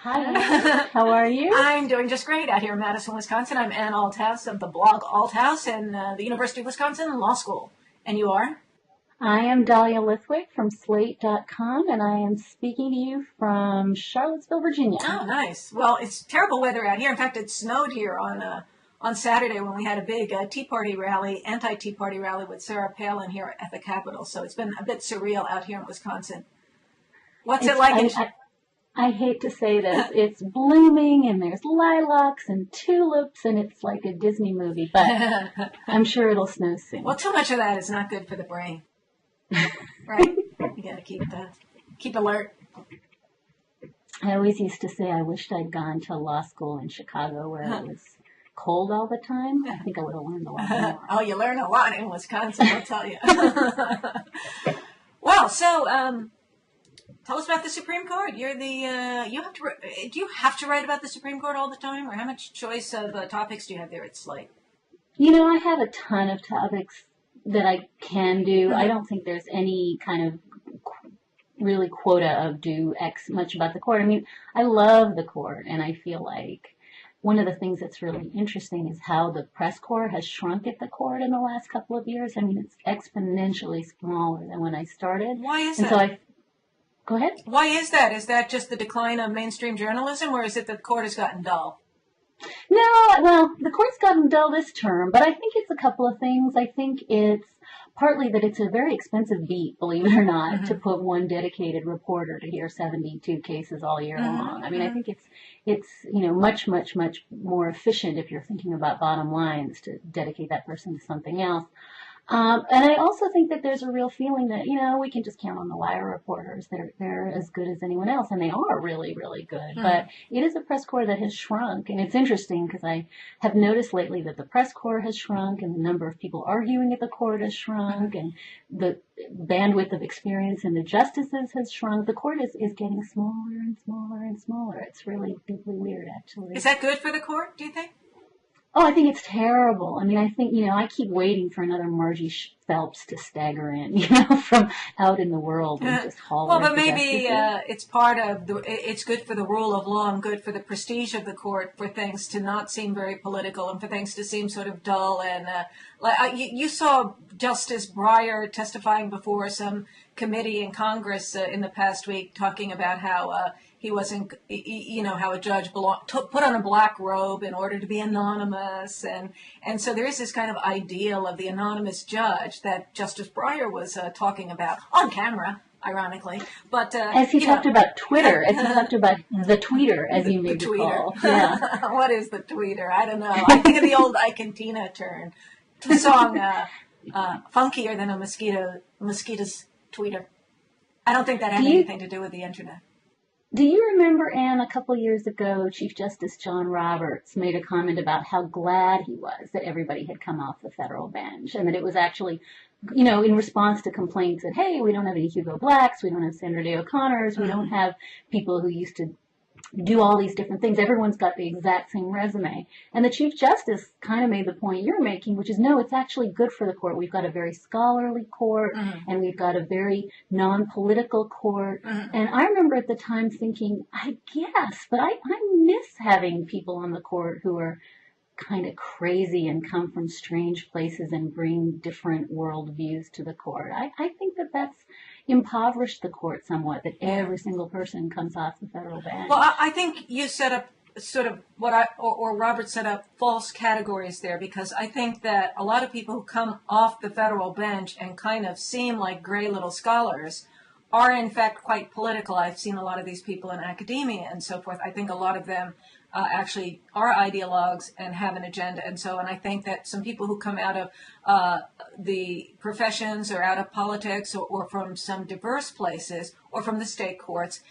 Hi, Anne. How are you? I'm doing just great out here in Madison, Wisconsin. I'm Ann Althouse of the blog Althouse and the University of Wisconsin Law School. And you are? I am Dahlia Lithwick from Slate.com, and I am speaking to you from Charlottesville, Virginia. Oh, nice. Well, it's terrible weather out here. In fact, it snowed here on Saturday when we had a big Tea Party rally, anti-Tea Party rally with Sarah Palin here at the Capitol. So it's been a bit surreal out here in Wisconsin. What's it like? I hate to say this. It's blooming, and there's lilacs and tulips, and it's like a Disney movie, but I'm sure it'll snow soon. Well, too much of that is not good for the brain. Right? You got to keep alert. I always used to say I wished I'd gone to law school in Chicago where it was cold all the time. I think I would have learned a lot more. Oh, you learn a lot in Wisconsin, I'll tell you. Well, so tell us about the Supreme Court. You're the do you have to write about the Supreme Court all the time, or how much choice of topics do you have there at Slate? You know, I have a ton of topics that I can do. I don't think there's any kind of really quota of do X much about the court. I mean, I love the court, and I feel like one of the things that's really interesting is how the press corps has shrunk at the court in the last couple of years. I mean, it's exponentially smaller than when I started. Why is and that? So Go ahead. Why is that? Is that just the decline of mainstream journalism, or is it that the court has gotten dull? No, well, the court's gotten dull this term, but I think it's a couple of things. I think it's partly that it's a very expensive beat, believe it or not, to put one dedicated reporter to hear 72 cases all year long. I mean, I think it's much more efficient if you're thinking about bottom lines to dedicate that person to something else. And I also think that there's a real feeling that, we can just count on the wire reporters. They're as good as anyone else, and they are really, really good. But it is a press corps that has shrunk, and it's interesting because I have noticed lately that the press corps has shrunk, and the number of people arguing at the court has shrunk, and the bandwidth of experience in the justices has shrunk. The court is getting smaller and smaller and smaller. It's really deeply weird, actually. Is that good for the court, do you think? Oh, I think it's terrible. I mean, I think, I keep waiting for another Margie Phelps to stagger in, from out in the world and just haul. Well, but maybe it's part of it's good for the rule of law and good for the prestige of the court for things to not seem very political and for things to seem sort of dull. And you saw Justice Breyer testifying before some committee in Congress in the past week talking about how he wasn't, how a judge put on a black robe in order to be anonymous. And so there is this kind of ideal of the anonymous judge that Justice Breyer was talking about on camera, ironically. But as he talked about Twitter, as he talked about the tweeter, as you may recall. Yeah. What is the tweeter? I don't know. I think of the old Ike and Tina turn. The song Funkier than a mosquito's tweeter. I don't think that had anything to do with the internet. Do you remember, Anne, a couple years ago, Chief Justice John Roberts made a comment about how glad he was that everybody had come off the federal bench and that it was actually, in response to complaints that, hey, we don't have any Hugo Blacks, we don't have Sandra Day O'Connors, we don't have people who used to do all these different things. Everyone's got the exact same resume. And the Chief Justice kind of made the point you're making, which is, no, it's actually good for the court. We've got a very scholarly court, and we've got a very non-political court. And I remember at the time thinking, I guess, but I miss having people on the court who are kind of crazy and come from strange places and bring different worldviews to the court. I think that that's impoverished the court somewhat, that every single person comes off the federal bench. Well, I think you set up sort of or Robert set up false categories there, because I think that a lot of people who come off the federal bench and kind of seem like gray little scholars are in fact quite political. I've seen a lot of these people in academia and so forth. I think a lot of them actually are ideologues and have an agenda. And I think that some people who come out of the professions or out of politics or from some diverse places or from the state courts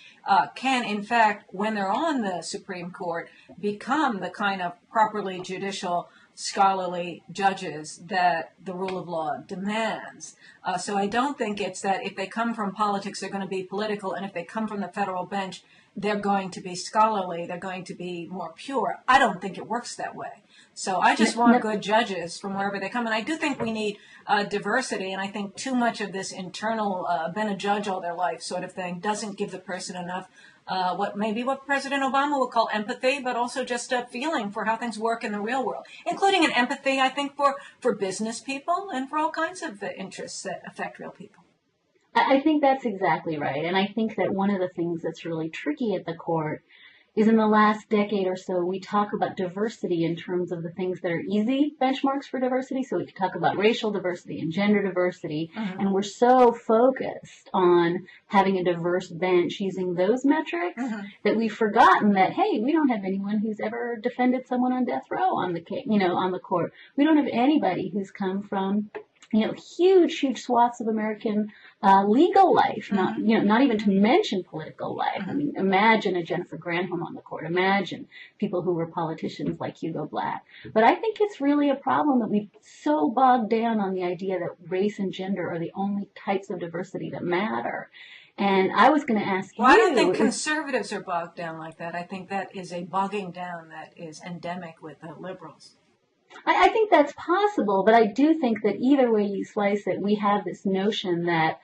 can, in fact, when they're on the Supreme Court, become the kind of properly judicial, scholarly judges that the rule of law demands. So I don't think it's that if they come from politics, they're going to be political, and if they come from the federal bench, they're going to be scholarly, they're going to be more pure. I don't think it works that way. So I just want good judges from wherever they come. And I do think we need diversity, and I think too much of this internal been a judge all their life sort of thing doesn't give the person enough what President Obama would call empathy, but also just a feeling for how things work in the real world, including an empathy, I think, for business people and for all kinds of interests that affect real people. I think that's exactly right. And I think that one of the things that's really tricky at the court is in the last decade or so, we talk about diversity in terms of the things that are easy benchmarks for diversity. So we can talk about racial diversity and gender diversity. And we're so focused on having a diverse bench using those metrics that we've forgotten that, hey, we don't have anyone who's ever defended someone on death row on the, on the court. We don't have anybody who's come from huge swaths of American legal life, not even to mention political life. I mean, imagine a Jennifer Granholm on the court. Imagine people who were politicians like Hugo Black. But I think it's really a problem that we've so bogged down on the idea that race and gender are the only types of diversity that matter. And I was going to ask you. Well, I don't think conservatives are bogged down like that. I think that is a bogging down that is endemic with the liberals. I think that's possible, but I do think that either way you slice it, we have this notion that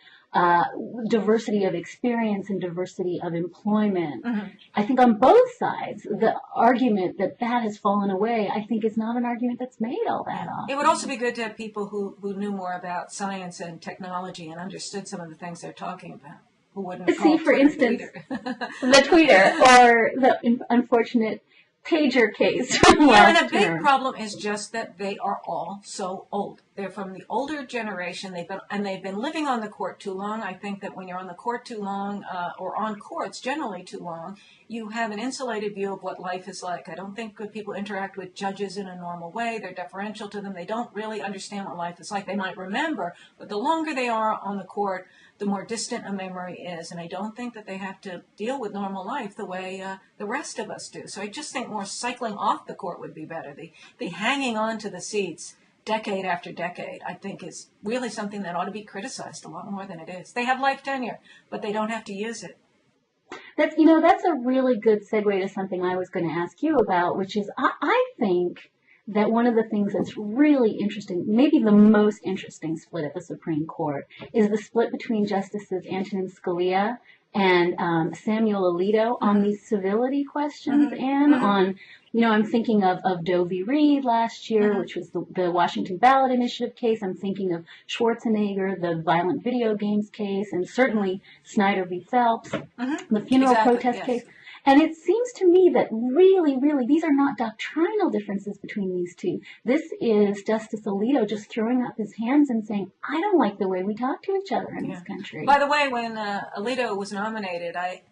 diversity of experience and diversity of employment, I think on both sides, the argument that has fallen away, I think is not an argument that's made all that often. It would also be good to have people who knew more about science and technology and understood some of the things they're talking about. Who wouldn't call for instance, the tweeter or the unfortunate pager case. Yeah, and a big problem is just that they are all so old. They're from the older generation. They've been living on the court too long. I think that when you're on the court too long, or on courts generally too long, you have an insulated view of what life is like. I don't think good people interact with judges in a normal way. They're deferential to them. They don't really understand what life is like. They might remember, but the longer they are on the court, the more distant a memory is. And I don't think that they have to deal with normal life the way the rest of us do. So I just think more cycling off the court would be better. The hanging on to the seats decade after decade, I think, is really something that ought to be criticized a lot more than it is. They have life tenure, but they don't have to use it. That's a really good segue to something I was going to ask you about, which is I think that one of the things that's really interesting, maybe the most interesting split at the Supreme Court, is the split between Justices Antonin Scalia and Samuel Alito on these civility questions, and on, I'm thinking of Doe v. Reed last year, which was the Washington Ballot Initiative case. I'm thinking of Schwarzenegger, the violent video games case, and certainly Snyder v. Phelps, the funeral protest case. And it seems to me that really, these are not doctrinal differences between these two. This is Justice Alito just throwing up his hands and saying, I don't like the way we talk to each other in this country. By the way, when Alito was nominated, I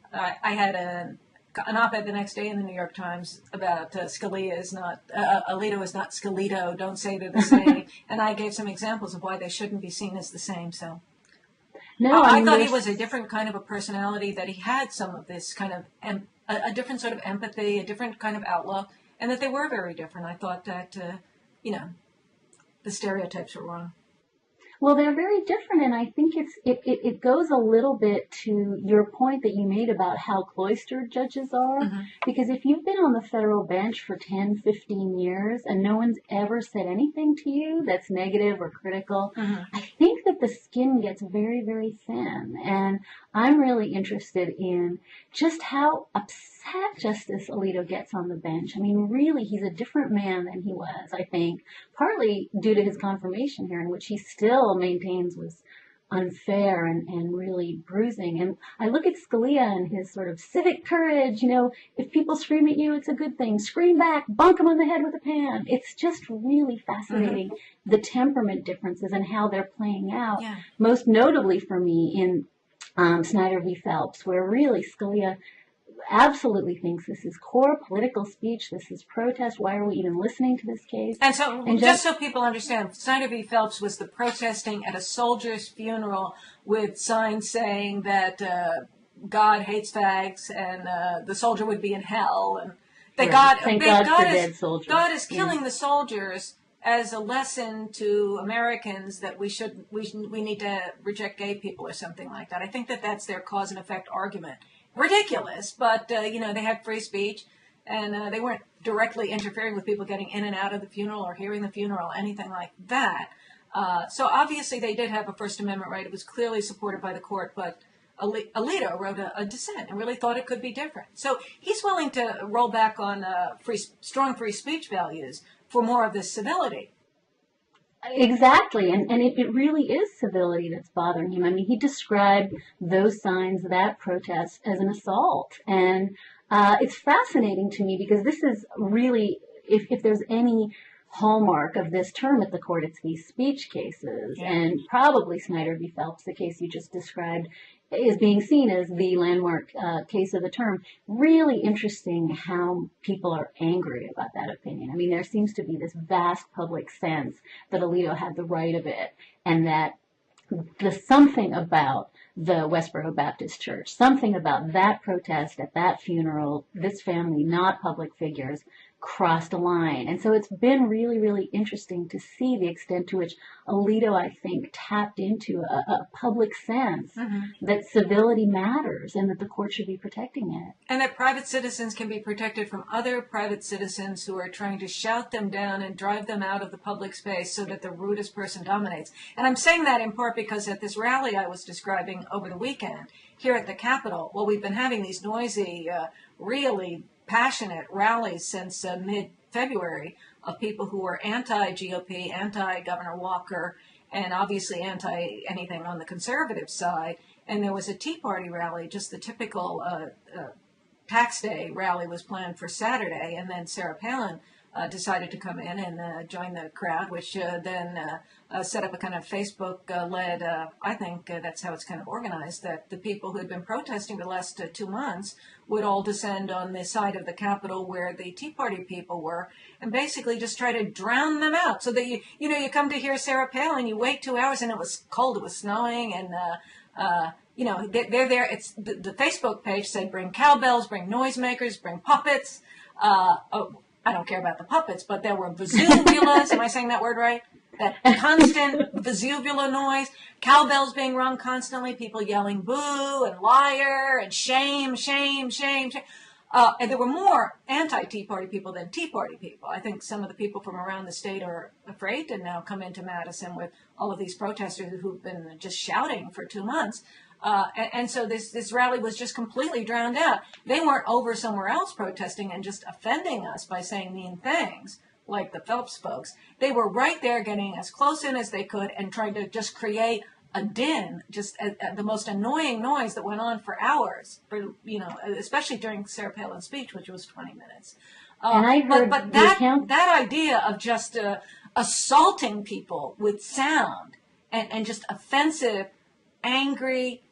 had an op-ed the next day in the New York Times about Alito is not Scalito, don't say they're the same. And I gave some examples of why they shouldn't be seen as the same. So no, I thought he was a different kind of a personality, that he had some of this kind of a different sort of empathy, a different kind of outlook, and that they were very different. I thought that, the stereotypes were wrong. Well, they're very different, and I think it goes a little bit to your point that you made about how cloistered judges are, because if you've been on the federal bench for 10, 15 years and no one's ever said anything to you that's negative or critical, I think that the skin gets very, very thin, and I'm really interested in just how upset Justice Alito gets on the bench. I mean, really, he's a different man than he was, I think, partly due to his confirmation hearing, which he still maintains was unfair and really bruising. And I look at Scalia and his sort of civic courage, if people scream at you, it's a good thing. Scream back, bonk them on the head with a pan. It's just really fascinating, the temperament differences and how they're playing out, most notably for me in Snyder v. Phelps, where really Scalia absolutely thinks this is core political speech, this is protest, why are we even listening to this case? And so, just so people understand, Snyder v. Phelps was the protesting at a soldier's funeral with signs saying that God hates fags and the soldier would be in hell, and that God is killing the soldiers as a lesson to Americans that we need to reject gay people or something like that. I think that that's their cause and effect argument. Ridiculous, but they had free speech, and they weren't directly interfering with people getting in and out of the funeral or hearing the funeral, anything like that. So obviously they did have a First Amendment right. It was clearly supported by the court, but Alito wrote a dissent and really thought it could be different. So he's willing to roll back on strong free speech values for more of this civility. Exactly, and it really is civility that's bothering him. I mean, he described those signs, that protest, as an assault. And it's fascinating to me because this is really, if there's any hallmark of this term at the court, it's these speech cases. Yeah. And probably Snyder v. Phelps, the case you just described, is being seen as the landmark case of the term. Really interesting how people are angry about that opinion. I mean, there seems to be this vast public sense that Alito had the right of it, and that something about the Westboro Baptist Church, something about that protest at that funeral, this family, not public figures, crossed a line. And so it's been really, really interesting to see the extent to which Alito, I think, tapped into a public sense that civility matters and that the court should be protecting it. And that private citizens can be protected from other private citizens who are trying to shout them down and drive them out of the public space so that the rudest person dominates. And I'm saying that in part because at this rally I was describing over the weekend here at the Capitol, well, we've been having these noisy, really passionate rallies since mid-February of people who were anti-GOP, anti-Governor Walker, and obviously anti-anything on the conservative side. And there was a Tea Party rally, just the typical tax day rally was planned for Saturday, and then Sarah Palin decided to come in and join the crowd, which then set up a kind of Facebook-led, I think that's how it's kind of organized, that the people who had been protesting the last 2 months would all descend on the side of the Capitol where the Tea Party people were, and basically just try to drown them out. So that you come to hear Sarah Palin, you wait 2 hours, and it was cold, it was snowing, and they're there. It's the Facebook page said, bring cowbells, bring noisemakers, bring puppets. I don't care about the puppets, but there were visuvulas. Am I saying that word right? That constant visuvular noise, cowbells being rung constantly, people yelling boo and liar and shame, shame, shame, shame. And there were more anti-Tea Party people than Tea Party people. I think some of the people from around the state are afraid to now come into Madison with all of these protesters who've been just shouting for 2 months. And so this rally was just completely drowned out. They weren't over somewhere else protesting and just offending us by saying mean things like the Phelps folks. They were right there getting as close in as they could and trying to just create a din, just the most annoying noise that went on for hours, especially during Sarah Palin's speech, which was 20 minutes. And I heard but that idea of just assaulting people with sound and just offensive, angry,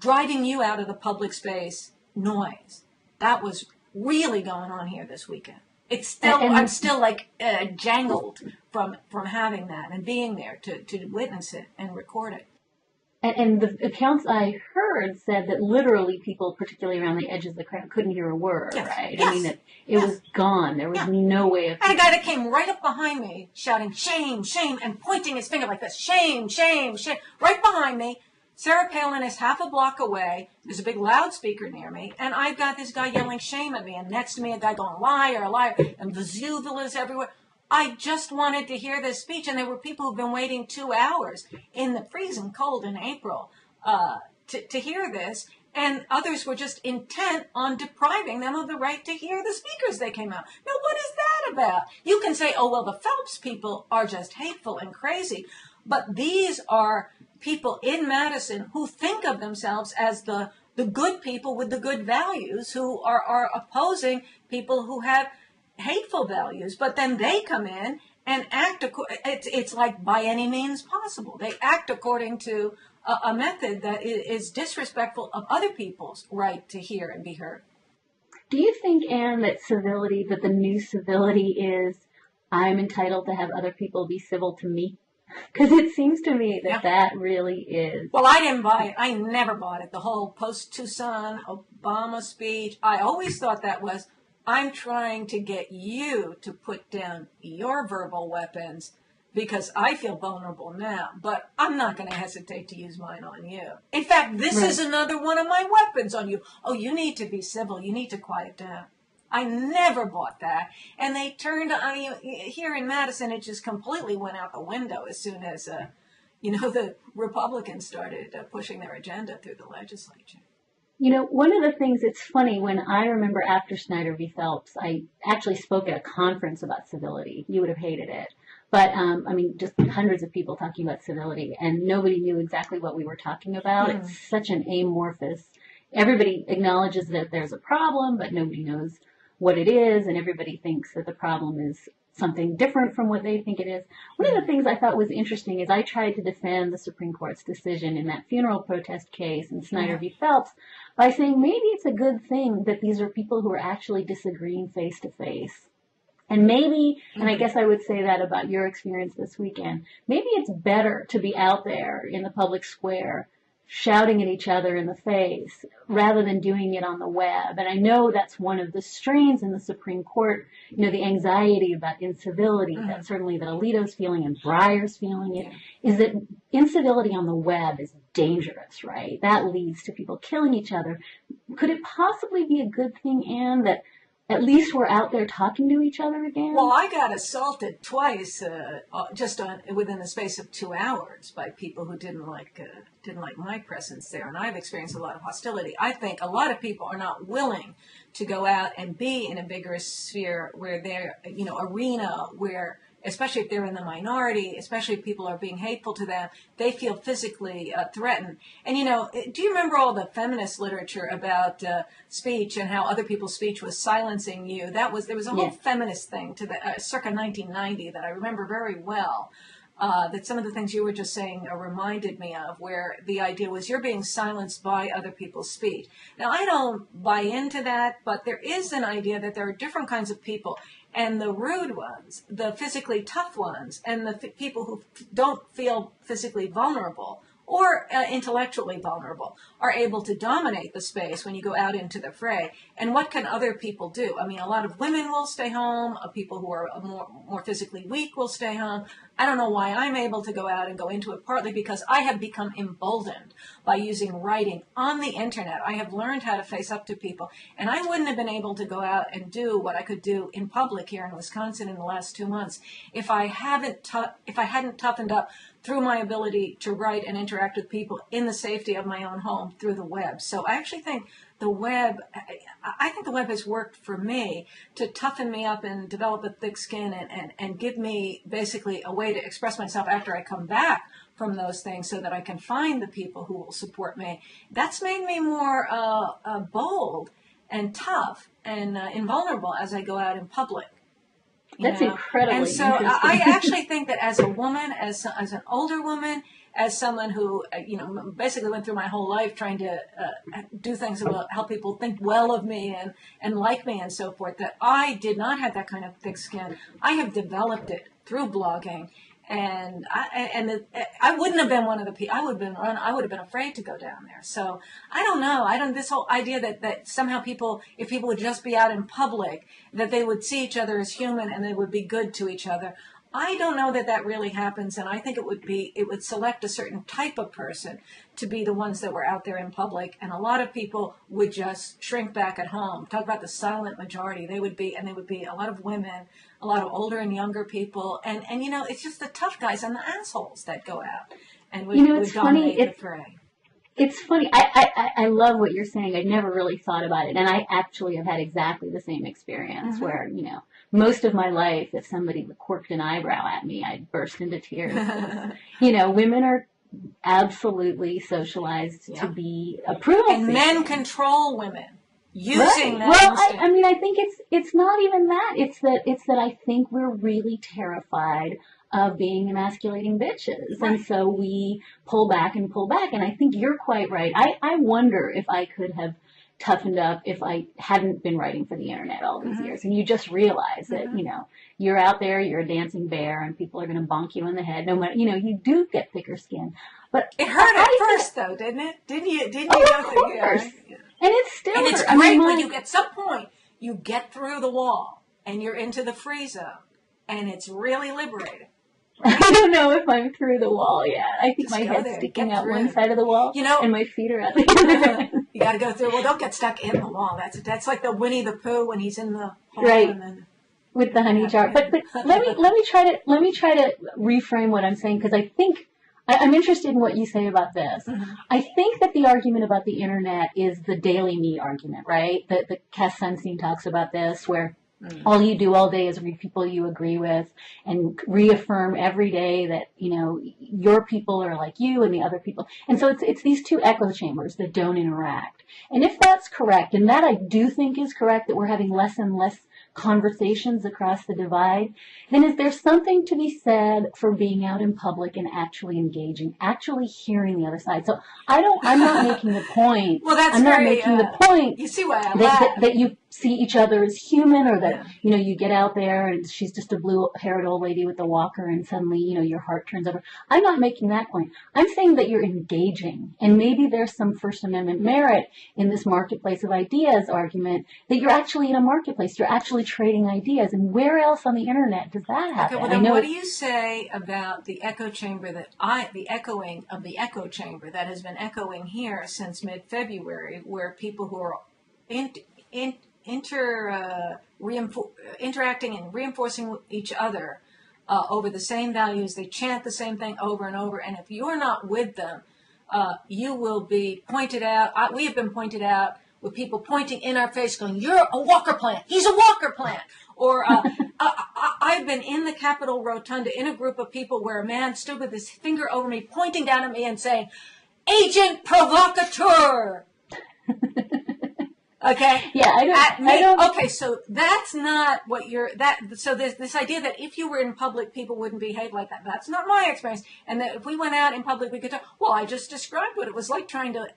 driving you out of the public space noise, that was really going on here this weekend. It's still, I'm still like jangled from having that and being there to witness it and record it. And the accounts I heard said that literally people, particularly around the edges of the crowd, couldn't hear a word, Yes. right? Yes. I mean, it was gone. There was no way of... I had a guy that came right up behind me shouting, shame, shame, and pointing his finger like this, shame, shame, shame, right behind me. Sarah Palin is half a block away. There's a big loudspeaker near me, and I've got this guy yelling shame at me, and next to me a guy going liar, liar, and visuvulas everywhere. I just wanted to hear this speech, and there were people who've been waiting 2 hours in the freezing cold in April to hear this, and others were just intent on depriving them of the right to hear the speakers they came out. Now, what is that about? You can say, oh, well, the Phelps people are just hateful and crazy, but these are people in Madison who think of themselves as the good people with the good values, who are opposing people who have hateful values, but then they come in and act, it's like by any means possible. They act according to a method that is disrespectful of other people's right to hear and be heard. Do you think, Anne, that the new civility is, I'm entitled to have other people be civil to me? Because it seems to me that really is. Well, I didn't buy it. I never bought it. The whole post-Tucson Obama speech, I always thought that was, I'm trying to get you to put down your verbal weapons because I feel vulnerable now, but I'm not going to hesitate to use mine on you. In fact, this is another one of my weapons on you. Oh, you need to be civil. You need to quiet down. I never bought that. And they turned, here in Madison, it just completely went out the window as soon as, the Republicans started pushing their agenda through the legislature. One of the things, it's funny, when I remember after Snyder v. Phelps, I actually spoke at a conference about civility. You would have hated it. But, just hundreds of people talking about civility, and nobody knew exactly what we were talking about. Mm. It's such an amorphous, everybody acknowledges that there's a problem, but nobody knows what it is, and everybody thinks that the problem is something different from what they think it is. One of the things I thought was interesting is I tried to defend the Supreme Court's decision in that funeral protest case in Snyder v. Phelps by saying maybe it's a good thing that these are people who are actually disagreeing face to face. And maybe, and I guess I would say that about your experience this weekend, maybe it's better to be out there in the public square shouting at each other in the face rather than doing it on the web. And I know that's one of the strains in the Supreme Court, the anxiety about incivility, that certainly that Alito's feeling and Breyer's feeling it, is that incivility on the web is dangerous, right? That leads to people killing each other. Could it possibly be a good thing, Anne, that at least we're out there talking to each other again? Well, I got assaulted twice, within the space of 2 hours, by people who didn't like my presence there, and I've experienced a lot of hostility. I think a lot of people are not willing to go out and be in a vigorous sphere where they're, arena where, especially if they're in the minority, especially if people are being hateful to them, they feel physically threatened. And, do you remember all the feminist literature about speech and how other people's speech was silencing you? There was a whole feminist thing to the circa 1990 that I remember very well. That some of the things you were just saying reminded me of, where the idea was you're being silenced by other people's speech. Now, I don't buy into that, but there is an idea that there are different kinds of people, and the rude ones, the physically tough ones, and the people who don't feel physically vulnerable or intellectually vulnerable are able to dominate the space when you go out into the fray. And what can other people do? I mean, a lot of women will stay home. People who are more physically weak will stay home. I don't know why I'm able to go out and go into it, partly because I have become emboldened by using writing on the internet. I have learned how to face up to people. And I wouldn't have been able to go out and do what I could do in public here in Wisconsin in the last 2 months if I hadn't toughened up through my ability to write and interact with people in the safety of my own home through the web. So I actually think the web has worked for me to toughen me up and develop a thick skin and give me basically a way to express myself after I come back from those things, so that I can find the people who will support me. That's made me more bold and tough and invulnerable as I go out in public. That's incredibly interesting. And so I actually think that as a woman, as an older woman, as someone who, basically went through my whole life trying to do things that will help people think well of me and like me and so forth, that I did not have that kind of thick skin. I have developed it through blogging. And I wouldn't have been one of the people. I would have been afraid to go down there. So I don't know. This whole idea that somehow if people would just be out in public, that they would see each other as human and they would be good to each other. I don't know that really happens, and I think it would select a certain type of person to be the ones that were out there in public, and a lot of people would just shrink back at home. Talk about the silent majority. They would be a lot of women, a lot of older and younger people, and it's just the tough guys and the assholes that go out and would dominate the fray. It's funny. I love what you're saying. I'd never really thought about it, and I actually have had exactly the same experience where most of my life, if somebody quirked an eyebrow at me, I'd burst into tears. Women are absolutely socialized to be approval and seekers. Men control women using that. Well, I think it's not even that. It's that I think we're really terrified of being emasculating bitches. Right. And so we pull back. And I think you're quite right. I wonder if I could have toughened up if I hadn't been writing for the internet all these years. And you just realize that, you're out there, you're a dancing bear, and people are going to bonk you in the head. No matter, you do get thicker skin. But it hurt at first, though, didn't it? Didn't you? Of course. And it's still and it's hurt. great when you at some point you get through the wall and you're into the free zone, and it's really liberating. I don't know if I'm through the wall yet. I think my head's sticking out one side of the wall, and my feet are at the other. You got to go through. Well, don't get stuck in the wall. That's like the Winnie the Pooh when he's in the hole, right with the honey jar. But let me try to reframe what I'm saying, because I I'm interested in what you say about this. Mm-hmm. I think that the argument about the internet is the daily me argument, right? The Cass Sunstein talks about this, where all you do all day is read people you agree with and reaffirm every day that, your people are like you and the other people. And so it's these two echo chambers that don't interact. And if that's correct, and that I do think is correct, that we're having less and less conversations across the divide, then is there something to be said for being out in public and actually engaging, actually hearing the other side? So I'm not making the point. Well, that's I'm not making the point. You see why I laugh. That you see each other as human, or that, you get out there and she's just a blue-haired old lady with a walker and suddenly, your heart turns over. I'm not making that point. I'm saying that you're engaging, and maybe there's some First Amendment merit in this marketplace of ideas argument, that you're actually in a marketplace. You're actually trading ideas. And where else on the internet does that happen? Okay, well, then what do you say about the echo chamber the echoing of the echo chamber that has been echoing here since mid-February, where people who are interacting and reinforcing each other over the same values, they chant the same thing over and over, and if you're not with them, you will be pointed out. We have been pointed out with people pointing in our face going, "You're a Walker plant. He's a Walker plant." Or I've been in the Capitol Rotunda in a group of people where a man stood with his finger over me, pointing down at me and saying, "Agent provocateur." Okay. Yeah, I don't. Okay, so that's not what so this idea that if you were in public, people wouldn't behave like that. That's not my experience. And that if we went out in public, we could talk. Well, I just described what it was like trying to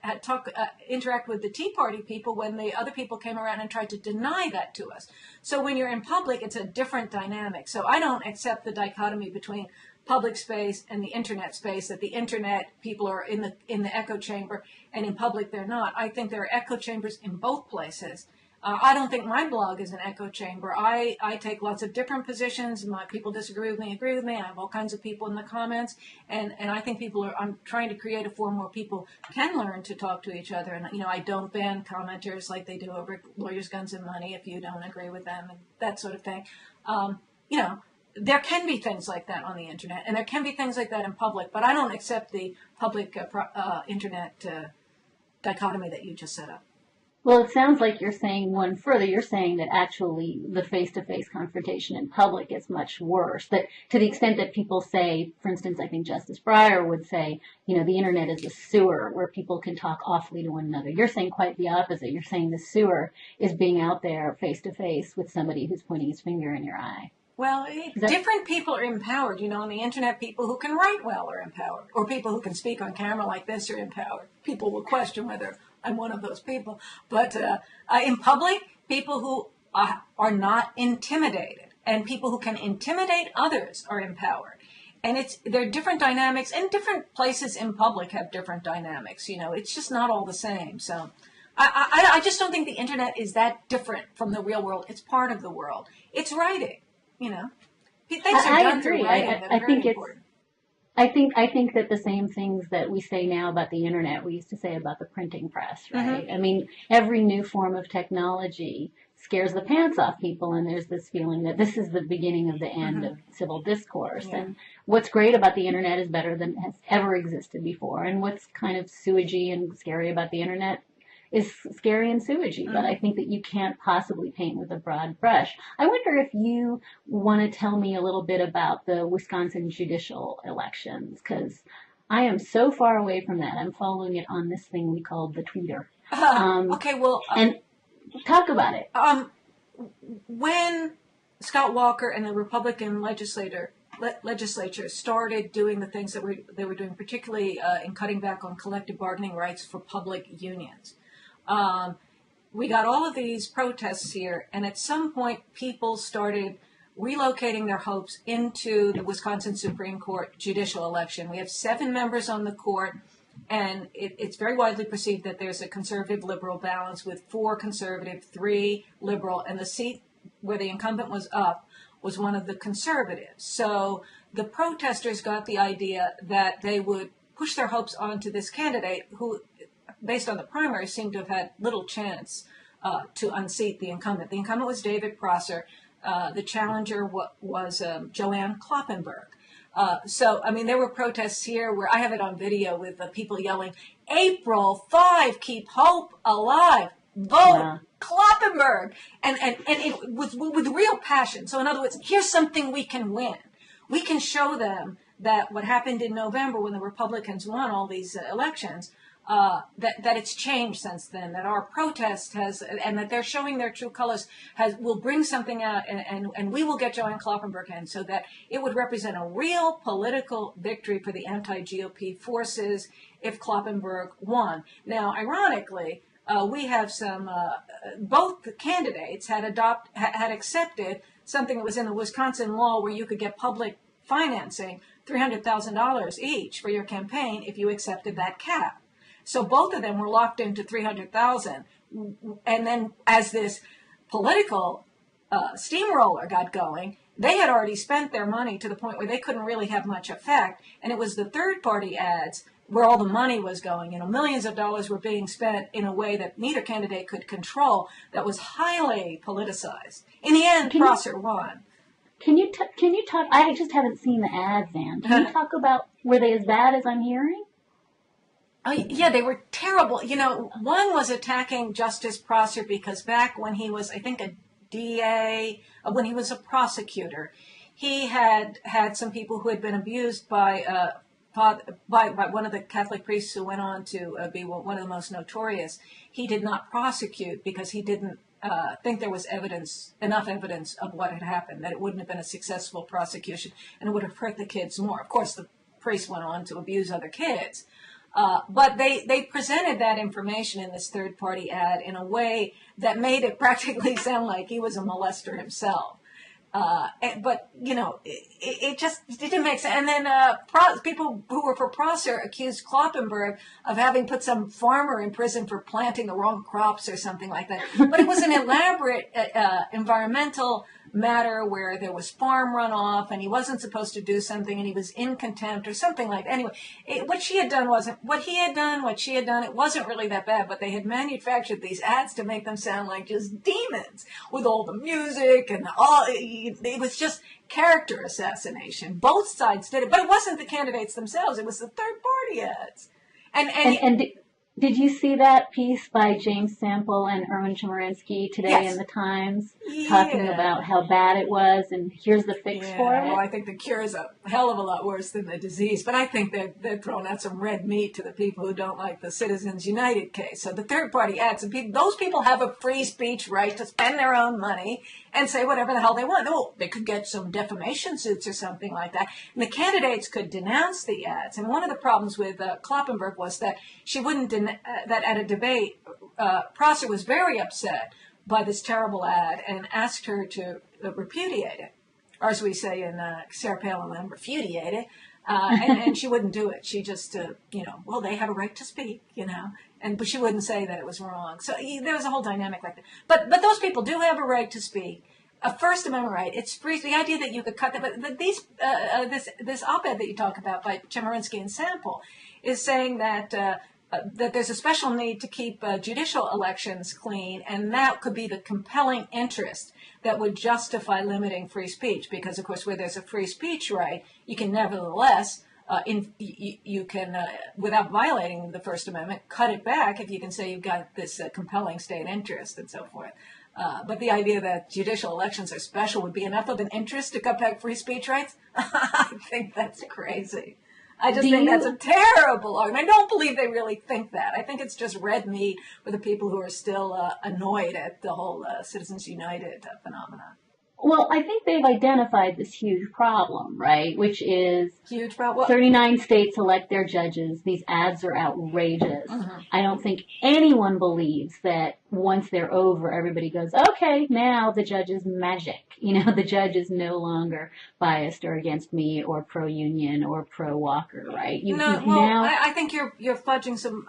interact with the Tea Party people when the other people came around and tried to deny that to us. So when you're in public, it's a different dynamic. So I don't accept the dichotomy between public space and the internet space, that the internet people are in the echo chamber and in public they're not. I think there are echo chambers in both places. I don't think my blog is an echo chamber. I take lots of different positions. My people disagree with me, agree with me. I have all kinds of people in the comments, and I think I'm trying to create a forum where people can learn to talk to each other. And I don't ban commenters like they do over Lawyers, Guns, and Money if you don't agree with them and that sort of thing. There can be things like that on the internet, and there can be things like that in public, but I don't accept the public internet dichotomy that you just set up. Well, it sounds like you're saying one further. You're saying that actually the face-to-face confrontation in public is much worse. That to the extent that people say, for instance, I think Justice Breyer would say, the internet is a sewer where people can talk awfully to one another. You're saying quite the opposite. You're saying the sewer is being out there face-to-face with somebody who's pointing his finger in your eye. Well, different people are empowered. On the internet, people who can write well are empowered, or people who can speak on camera like this are empowered. People will question whether I'm one of those people. But in public, people who are not intimidated and people who can intimidate others are empowered. And there are different dynamics, and different places in public have different dynamics. It's just not all the same. So I just don't think the internet is that different from the real world. It's part of the world. It's writing. Things are done through writing that are very important. I think that the same things that we say now about the internet, we used to say about the printing press, right? Mm-hmm. I mean, every new form of technology scares the pants off people, and there's this feeling that this is the beginning of the end of civil discourse. Yeah. And what's great about the internet is better than has ever existed before. And what's kind of sewagey and scary about the internet is scary and sewagey, but I think that you can't possibly paint with a broad brush. I wonder if you want to tell me a little bit about the Wisconsin judicial elections, because I am so far away from that. I'm following it on this thing we call the Tweeter. Okay, well... and talk about it. When Scott Walker and the Republican legislature started doing the things that they were doing, particularly in cutting back on collective bargaining rights for public unions, we got all of these protests here, and at some point people started relocating their hopes into the Wisconsin Supreme Court judicial election. We have 7 members on the court, and it's very widely perceived that there's a conservative-liberal balance with 4 conservative, 3 liberal, and the seat where the incumbent was up was one of the conservatives. So the protesters got the idea that they would push their hopes onto this candidate who, based on the primary, seemed to have had little chance to unseat the incumbent. The incumbent was David Prosser. The challenger was Joanne Kloppenberg. So, I mean, there were protests here where I have it on video with people yelling, April 5, keep hope alive, vote Kloppenburg. And it was with real passion. So in other words, here's something we can win. We can show them that what happened in November when the Republicans won all these elections, that it's changed since then, that our protest has, and that they're showing their true colors, will bring something out, and we will get Joanne Kloppenburg in, so that it would represent a real political victory for the anti-GOP forces if Kloppenburg won. Now, ironically, we have both the candidates had accepted something that was in the Wisconsin law where you could get public financing, $300,000 each for your campaign if you accepted that cap. So both of them were locked into $300,000. And then as this political steamroller got going, they had already spent their money to the point where they couldn't really have much effect. And it was the third-party ads where all the money was going. Millions of dollars were being spent in a way that neither candidate could control, that was highly politicized. In the end, Prosser won. Can you talk? I just haven't seen the ads, Ann. Can you talk about, were they as bad as I'm hearing? Yeah, they were terrible. One was attacking Justice Prosser because back when he was, I think, a DA, when he was a prosecutor, he had some people who had been abused by one of the Catholic priests who went on to be one of the most notorious. He did not prosecute because he didn't think there was enough evidence of what had happened, that it wouldn't have been a successful prosecution, and it would have hurt the kids more. Of course, the priest went on to abuse other kids. But they presented that information in this third-party ad in a way that made it practically sound like he was a molester himself. But it just didn't make sense. And then people who were for Prosser accused Kloppenburg of having put some farmer in prison for planting the wrong crops or something like that. But it was an elaborate environmental matter where there was farm runoff and he wasn't supposed to do something and he was in contempt or something like that. Anyway, what she had done, it wasn't really that bad, but they had manufactured these ads to make them sound like just demons with all the music and it was just character assassination. Both sides did it, but it wasn't the candidates themselves, it was the third party ads. And did you see that piece by James Sample and Erwin Chemerinsky today in the Times, talking about how bad it was and here's the fix for it? Well, I think the cure is a hell of a lot worse than the disease, but I think they're throwing out some red meat to the people who don't like the Citizens United case. So the third-party ads, those people have a free speech right to spend their own money and say whatever the hell they want. Oh, they could get some defamation suits or something like that. And the candidates could denounce the ads. And one of the problems with Kloppenburg was that she wouldn't that at a debate, Prosser was very upset by this terrible ad and asked her to repudiate it, or as we say in Sarah Palin land, repudiate it, and she wouldn't do it. She just, well, they have a right to speak, but she wouldn't say that it was wrong. So there was a whole dynamic like that. But those people do have a right to speak. A First Amendment right. It's free. The idea that you could cut that, but this op-ed that you talk about by Chemerinsky and Sample is saying that there's a special need to keep judicial elections clean, and that could be the compelling interest that would justify limiting free speech. Because, of course, where there's a free speech right, you can nevertheless, you can, without violating the First Amendment, cut it back if you can say you've got this compelling state interest and so forth. But the idea that judicial elections are special would be enough of an interest to cut back free speech rights, I think that's crazy. I just think that's a terrible argument. I don't believe they really think that. I think it's just red meat for the people who are still annoyed at the whole Citizens United phenomenon. Well, I think they've identified this huge problem, right? Which is huge problem. 39 states elect their judges. These ads are outrageous. Mm-hmm. I don't think anyone believes that once they're over, everybody goes, okay, now the judge is magic. The judge is no longer biased or against me or pro-union or pro-Walker, right? I think you're fudging some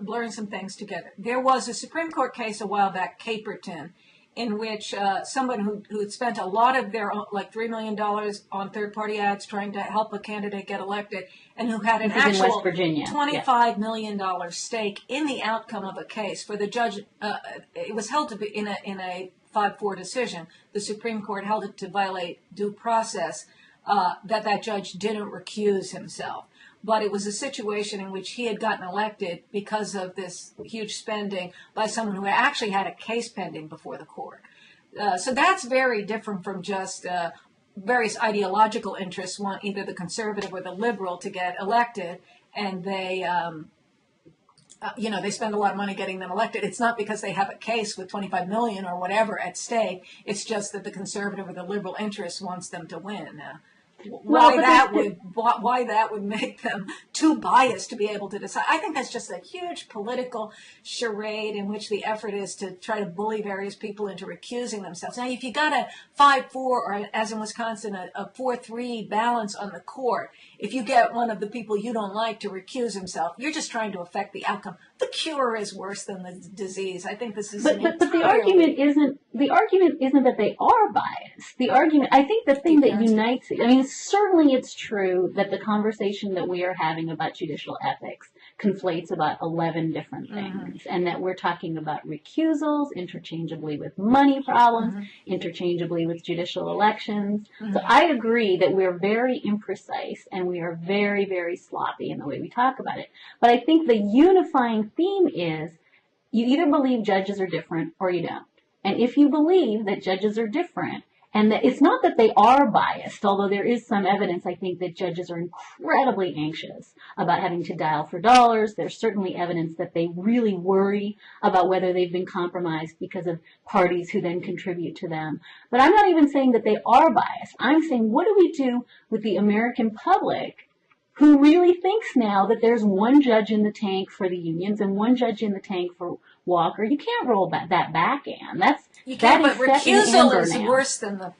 blurring some things together. There was a Supreme Court case a while back, Caperton, in which someone who had spent a lot of their own, like $3 million on third-party ads trying to help a candidate get elected, and who had an actual $25 million stake in the outcome of a case. For the judge, it was held to be in a 5-4 decision. The Supreme Court held it to violate due process that judge didn't recuse himself. But it was a situation in which he had gotten elected because of this huge spending by someone who actually had a case pending before the court. So that's very different from just various ideological interests want either the conservative or the liberal to get elected, and they they spend a lot of money getting them elected. It's not because they have a case with 25 million or whatever at stake. It's just that the conservative or the liberal interest wants them to win. Why that would make them too biased to be able to decide. I think that's just a huge political charade in which the effort is to try to bully various people into recusing themselves. Now, if you got a 5-4 or, as in Wisconsin, a 4-3 balance on the court, if you get one of the people you don't like to recuse himself, you're just trying to affect the outcome. The cure is worse than the disease. I think this is but the argument isn't that they are biased. The argument, I think, the thing that unites. I mean, certainly it's true that the conversation that we are having about judicial ethics conflates about 11 different things, and that we're talking about recusals interchangeably with money problems, interchangeably with judicial elections. So I agree that we're very imprecise and we are very, very sloppy in the way we talk about it. But I think the unifying theme is you either believe judges are different or you don't. And if you believe that judges are different, and that it's not that they are biased, although there is some evidence, I think, that judges are incredibly anxious about having to dial for dollars. There's certainly evidence that they really worry about whether they've been compromised because of parties who then contribute to them. But I'm not even saying that they are biased. I'm saying, what do we do with the American public who really thinks now that there's one judge in the tank for the unions and one judge in the tank for Walker? You can't roll that back, Ann. You can't, but recusal is now. Worse than the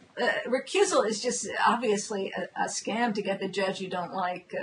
recusal is just obviously a scam to get the judge you don't like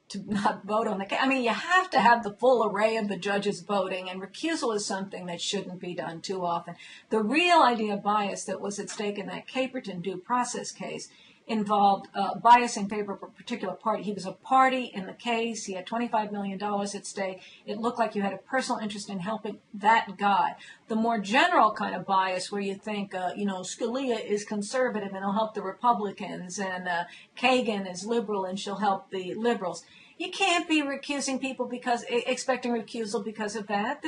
to not vote on the case. I mean, you have to have the full array of the judges voting, and recusal is something that shouldn't be done too often. The real idea of bias that was at stake in that Caperton due process case involved bias in favor of a particular party. He was a party in the case. He had $25 million at stake. It looked like you had a personal interest in helping that guy. The more general kind of bias where you think, Scalia is conservative and he'll help the Republicans, and Kagan is liberal and she'll help the liberals. You can't be recusing people expecting recusal because of that.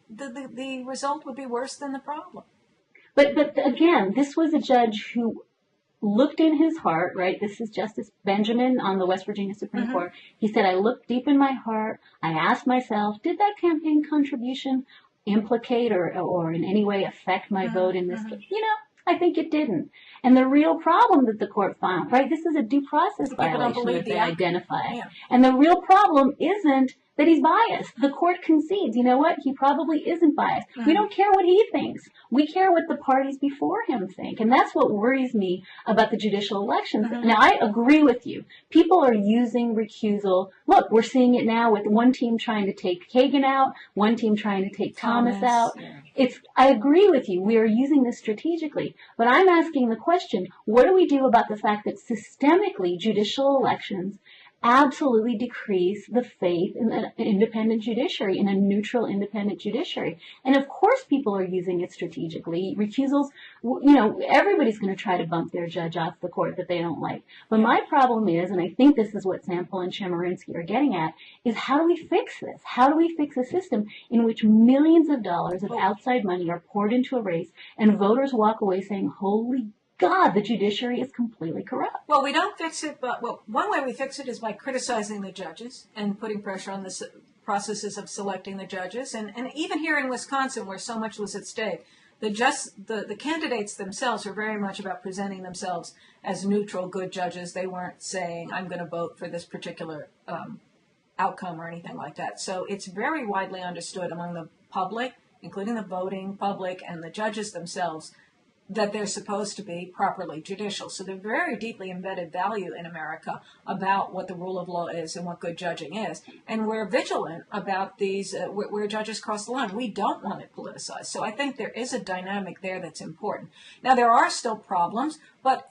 The result would be worse than the problem. But again, this was a judge who looked in his heart, right? This is Justice Benjamin on the West Virginia Supreme Court. He said, I looked deep in my heart. I asked myself, did that campaign contribution implicate or in any way affect my vote in this case? I think it didn't. And the real problem that the court found, right? This is a due process violation that they identified. Yeah. And the real problem isn't that he's biased. The court concedes, you know what? He probably isn't biased. We don't care what he thinks. We care what the parties before him think. And that's what worries me about the judicial elections. Now, I agree with you. People are using recusal. Look, we're seeing it now with one team trying to take Kagan out, one team trying to take Thomas out. Yeah. I agree with you. We are using this strategically. But I'm asking the question, what do we do about the fact that systemically judicial elections absolutely decrease the faith in an independent judiciary, in a neutral independent judiciary? And of course people are using it strategically. Recusals, everybody's going to try to bump their judge off the court that they don't like. But my problem is, and I think this is what Sample and Chemerinsky are getting at, is how do we fix this? How do we fix a system in which millions of dollars of outside money are poured into a race and voters walk away saying, holy God, the judiciary is completely corrupt? Well, we don't fix it, but one way we fix it is by criticizing the judges and putting pressure on the processes of selecting the judges. And even here in Wisconsin, where so much was at stake, the candidates themselves are very much about presenting themselves as neutral, good judges. They weren't saying, I'm going to vote for this particular outcome or anything like that. So it's very widely understood among the public, including the voting public and the judges themselves, that they're supposed to be properly judicial. So they're very deeply embedded value in America about what the rule of law is and what good judging is. And we're vigilant about these, where judges cross the line. We don't want it politicized. So I think there is a dynamic there that's important. Now, there are still problems, but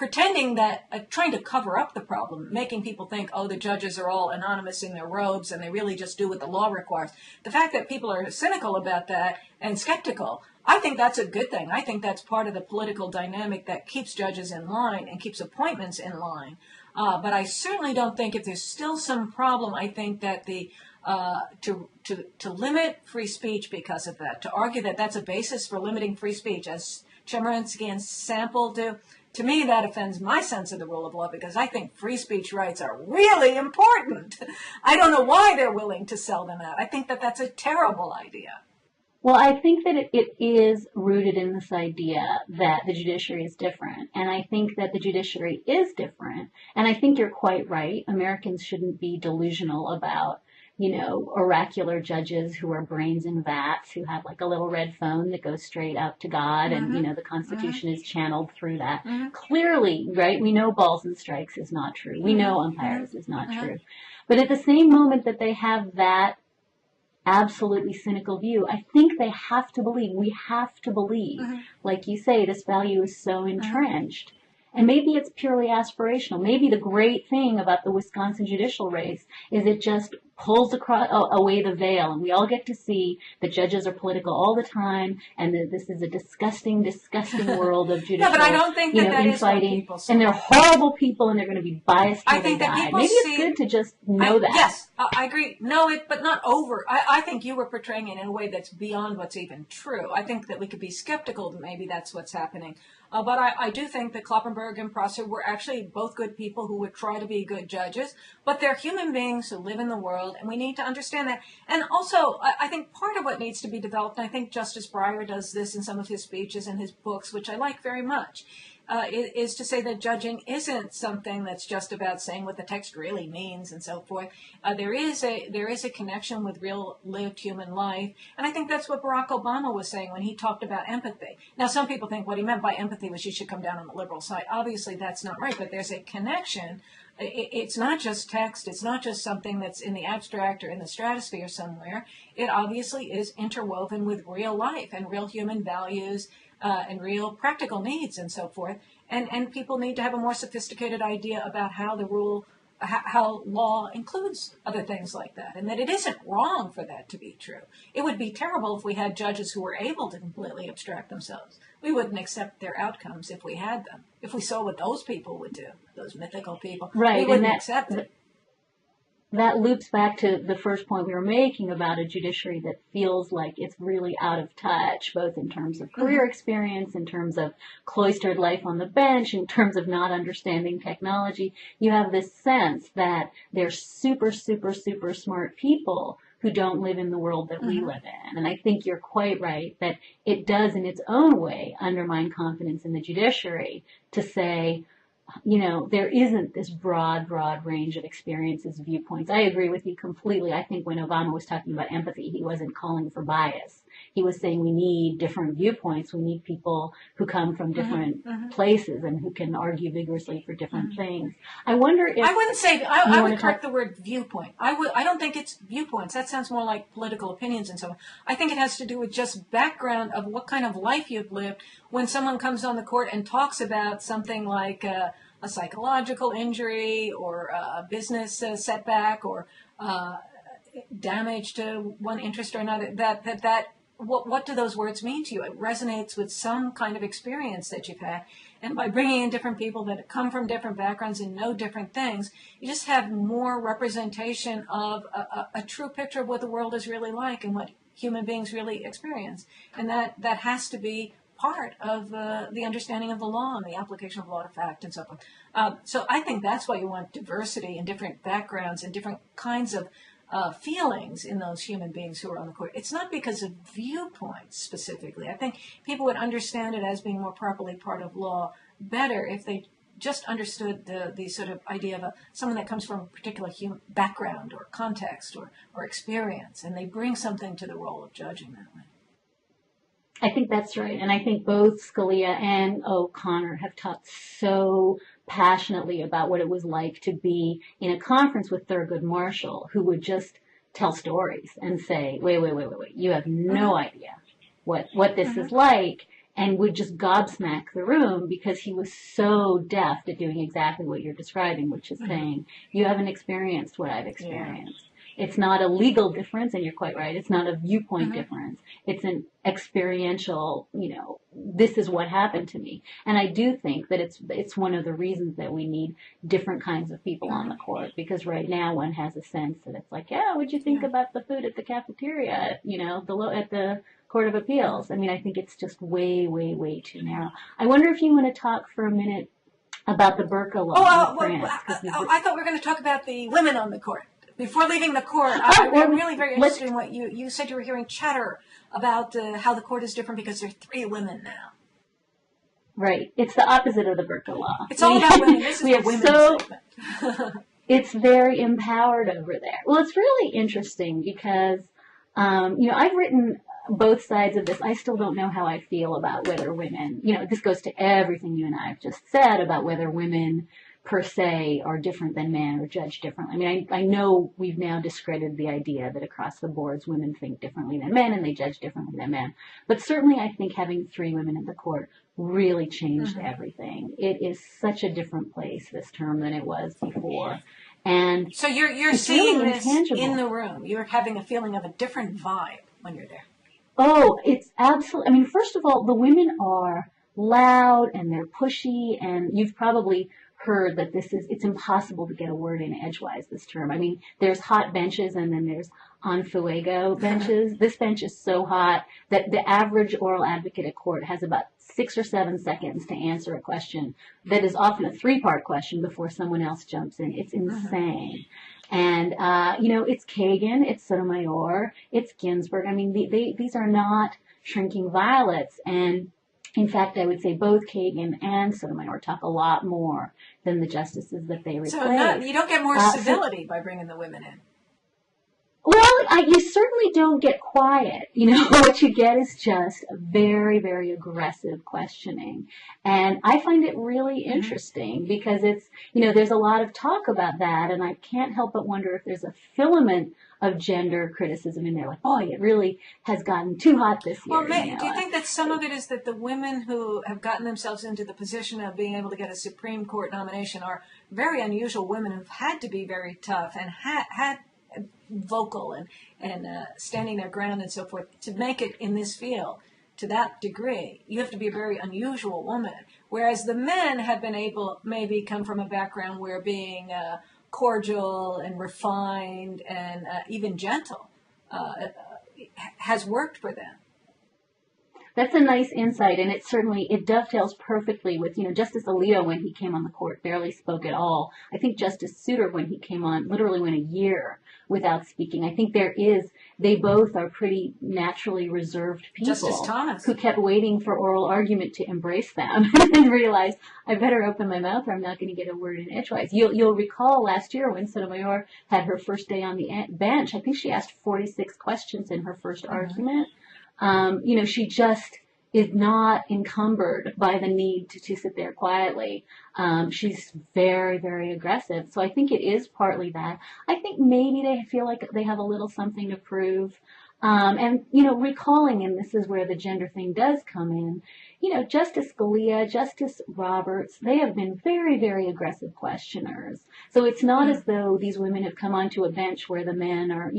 pretending that, trying to cover up the problem, making people think, oh, the judges are all anonymous in their robes and they really just do what the law requires. The fact that people are cynical about that and skeptical, I think that's a good thing. I think that's part of the political dynamic that keeps judges in line and keeps appointments in line. But I certainly don't think, if there's still some problem, I think that to limit free speech because of that, to argue that that's a basis for limiting free speech, as Chemerinsky and Sample do, to me that offends my sense of the rule of law, because I think free speech rights are really important. I don't know why they're willing to sell them out. I think that that's a terrible idea. Well, I think that it is rooted in this idea that the judiciary is different. And I think that the judiciary is different. And I think you're quite right. Americans shouldn't be delusional about, oracular judges who are brains in vats, who have like a little red phone that goes straight up to God. Mm-hmm. And, the Constitution is channeled through that. Mm-hmm. Clearly, right, we know balls and strikes is not true. We know umpires is not Mm-hmm. true. But at the same moment that they have that absolutely cynical view, I think we have to believe, Mm-hmm. like you say, this value is so entrenched. And maybe it's purely aspirational. Maybe the great thing about the Wisconsin judicial race is it just pulls away the veil, and we all get to see that judges are political all the time, and that this is a disgusting, disgusting world of judicial, No, but I don't think that is what infighting, people say. and they're horrible people, and they're going to be biased till I think they that die. people Maybe see, it's good to just know that. Yes, I agree. Know it, but not over. I think you were portraying it in a way that's beyond what's even true. I think that we could be skeptical that maybe that's what's happening. But I do think that Kloppenberg and Prosser were actually both good people who would try to be good judges, but they're human beings who live in the world, and we need to understand that. And also, I think part of what needs to be developed, and I think Justice Breyer does this in some of his speeches and his books, which I like very much, is to say that judging isn't something that's just about saying what the text really means and so forth. There is a connection with real lived human life, and I think that's what Barack Obama was saying when he talked about empathy. Now, some people think what he meant by empathy was you should come down on the liberal side. Obviously, that's not right, but there's a connection. It's not just text. It's not just something that's in the abstract or in the stratosphere somewhere. It obviously is interwoven with real life and real human values and real practical needs and so forth. And people need to have a more sophisticated idea about how law includes other things like that, and that it isn't wrong for that to be true. It would be terrible if we had judges who were able to completely abstract themselves. We wouldn't accept their outcomes if we had them. If we saw what those people would do, those mythical people, right, we wouldn't accept it. That loops back to the first point we were making about a judiciary that feels like it's really out of touch, both in terms of career experience, in terms of cloistered life on the bench, in terms of not understanding technology. You have this sense that they're super, super, super smart people who don't live in the world that we live in. And I think you're quite right that it does in its own way undermine confidence in the judiciary to say, there isn't this broad range of experiences, viewpoints. I agree with you completely. I think when Obama was talking about empathy, he wasn't calling for bias. He was saying we need different viewpoints. We need people who come from different places and who can argue vigorously for different things. I wonder if... I wouldn't say... I would correct the word viewpoint. I don't think it's viewpoints. That sounds more like political opinions and so on. I think it has to do with just background of what kind of life you've lived when someone comes on the court and talks about something like a psychological injury or a business setback or damage to one interest or another. What do those words mean to you? It resonates with some kind of experience that you've had. And by bringing in different people that come from different backgrounds and know different things, you just have more representation of a true picture of what the world is really like and what human beings really experience. And that has to be part of the understanding of the law and the application of law to fact and so forth. So I think that's why you want diversity and different backgrounds and different kinds of feelings in those human beings who are on the court. It's not because of viewpoints specifically. I think people would understand it as being more properly part of law better if they just understood the sort of idea of someone that comes from a particular background or context or experience, and they bring something to the role of judging that way. I think that's right. And I think both Scalia and O'Connor have talked so passionately about what it was like to be in a conference with Thurgood Marshall, who would just tell stories and say, wait, you have no idea what this is like. and would just gobsmack the room because he was so deft at doing exactly what you're describing, which is saying, you haven't experienced what I've experienced. It's not a legal difference, and you're quite right. It's not a viewpoint difference. It's an experiential, this is what happened to me. And I do think that it's one of the reasons that we need different kinds of people on the court, because right now one has a sense that it's like, what'd you think about the food at the cafeteria at the Court of Appeals? I mean, I think it's just way, way, way too narrow. I wonder if you want to talk for a minute about the burqa law in France. I thought we were going to talk about the women on the court. Before leaving the court, I'm really very interested in what you said. You were hearing chatter about how the court is different because there are 3 women now. Right. It's the opposite of the burqa law. It's all about women. This is the women's segment. It's very empowered over there. Well, it's really interesting because, I've written both sides of this. I still don't know how I feel about whether women, this goes to everything you and I have just said about whether women per se are different than men or judged differently. I mean, I know we've now discredited the idea that across the boards women think differently than men and they judge differently than men. But certainly I think having 3 women in the court really changed everything. It is such a different place this term than it was before. And so you're seeing really this in the room. You're having a feeling of a different vibe when you're there. Oh, it's absolutely. I mean, first of all, the women are loud and they're pushy, and you've probably heard that it's impossible to get a word in edgewise this term. I mean, there's hot benches and then there's en fuego benches. This bench is so hot that the average oral advocate at court has about 6 or 7 seconds to answer a question that is often a 3-part question before someone else jumps in. It's insane. And, it's Kagan, it's Sotomayor, it's Ginsburg. I mean, these are not shrinking violets. And in fact, I would say both Kagan and Sotomayor talk a lot more than the justices that they replace. So you don't get more civility by bringing the women in. Well, you certainly don't get quiet. What you get is just very, very aggressive questioning. And I find it really interesting because it's, there's a lot of talk about that, and I can't help but wonder if there's a filament of gender criticism in there. Like, it really has gotten too hot this year. Well, do you think that some of it is that the women who have gotten themselves into the position of being able to get a Supreme Court nomination are very unusual women who've had to be very tough and had vocal and standing their ground and so forth to make it in this field to that degree? You have to be a very unusual woman, whereas the men have been able maybe come from a background where being cordial and refined and even gentle has worked for them. That's a nice insight, and it dovetails perfectly with, Justice Alito, when he came on the court, barely spoke at all. I think Justice Souter, when he came on, literally went a year without speaking. I think they both are pretty naturally reserved people. Justice Thomas, who kept waiting for oral argument to embrace them and realized, I better open my mouth or I'm not going to get a word in edgewise. You'll recall last year when Sotomayor had her first day on the bench, I think she asked 46 questions in her first argument. She just is not encumbered by the need to sit there quietly. She's very, very aggressive. So I think it is partly that. I think maybe they feel like they have a little something to prove. And recalling, and this is where the gender thing does come in, Justice Scalia, Justice Roberts, they have been very, very aggressive questioners. So it's not as though these women have come onto a bench where the men are,